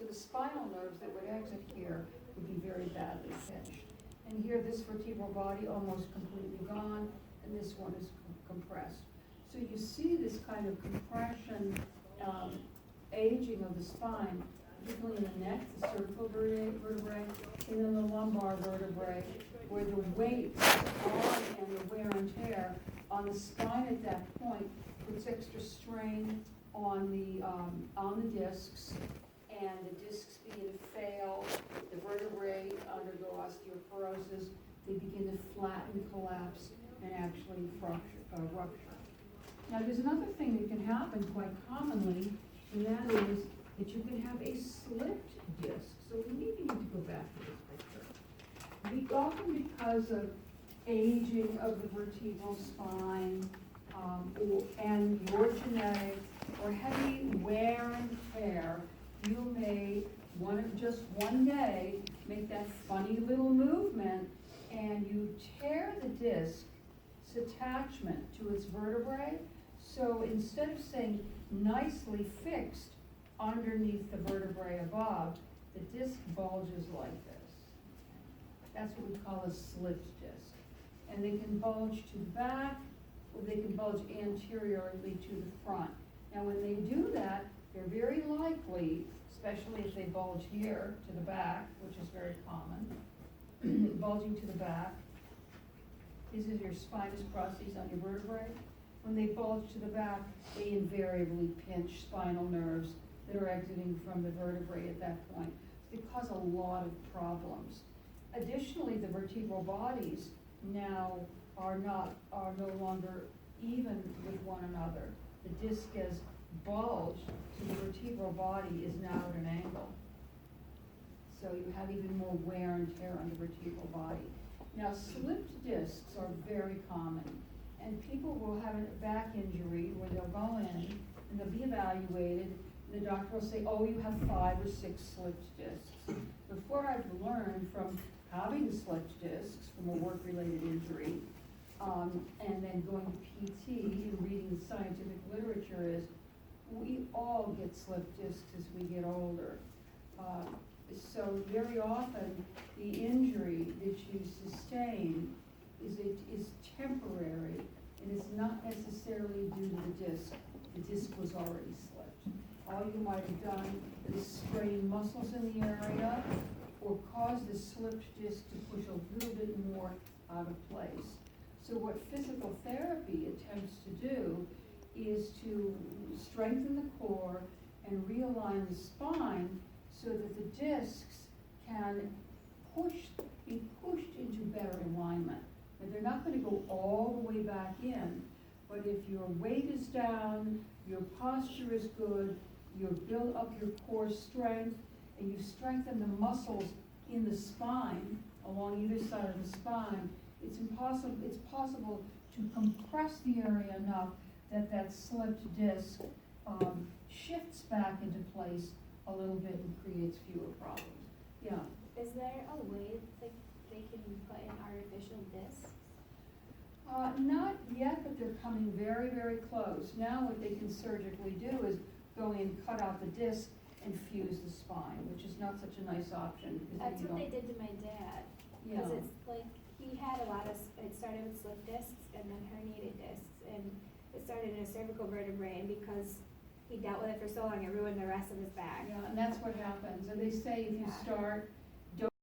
So the spinal nerves that would exit here would be very badly pinched. And here, this vertebral body almost completely gone, and this one is compressed. So you see this kind of compression, aging of the spine, particularly in the neck, the cervical vertebrae, and then the lumbar vertebrae, where the weight on and the wear and tear on the spine at that point puts extra strain on the discs, and the discs begin to fail, the vertebrae undergo osteoporosis, they begin to flatten, collapse, and actually rupture. Now, there's another thing that can happen quite commonly, and that is that you can have a slipped disc. So we maybe need to go back to this picture. Often because of aging of the vertebral spine, and your genetics, or heavy wear and tear, you may just one day make that funny little movement, and you tear the disc's attachment to its vertebrae. So instead of staying nicely fixed underneath the vertebrae above, the disc bulges like this. That's what we call a slipped disc. And they can bulge to the back, or they can bulge anteriorly to the front. Now when they do that, they're very likely, especially if they bulge here to the back, which is very common, bulging to the back. This is your spinous process on your vertebrae. When they bulge to the back, they invariably pinch spinal nerves that are exiting from the vertebrae at that point. They cause a lot of problems. Additionally, the vertebral bodies now are no longer even with one another. The disc is bulged, so the vertebral body is now at an angle. So you have even more wear and tear on the vertebral body. Now, slipped discs are very common, and people will have a back injury where they'll go in and they'll be evaluated, and the doctor will say, oh, you have 5 or 6 slipped discs. Before I've learned from having slipped discs from a work-related injury, and then going to PT and reading the scientific literature, is we all get slipped discs as we get older. So very often the injury that you sustain is temporary, and it's not necessarily due to the disc. The disc was already slipped. All you might have done is strain muscles in the area, or cause the slipped disc to push a little bit more out of place. So what physical therapy attempts to do is to strengthen the core and realign the spine so that the discs can be pushed into better alignment. And they're not going to go all the way back in, but if your weight is down, your posture is good, you build up your core strength, and you strengthen the muscles in the spine, along either side of the spine, it's possible to compress the area enough that that slipped disc shifts back into place a little bit and creates fewer problems. Yeah. Is there a way that they can put in artificial discs? Not yet, but they're coming very, very close. Now what they can surgically do is go in, cut out the disc, and fuse the spine, which is not such a nice option. That's what they did to my dad. Yeah. Because it's like, he had it started with slip discs and then herniated discs, and it started in a cervical vertebrae, and because he dealt with it for so long, it ruined the rest of his back. Yeah, and that's what happens. And they say if you start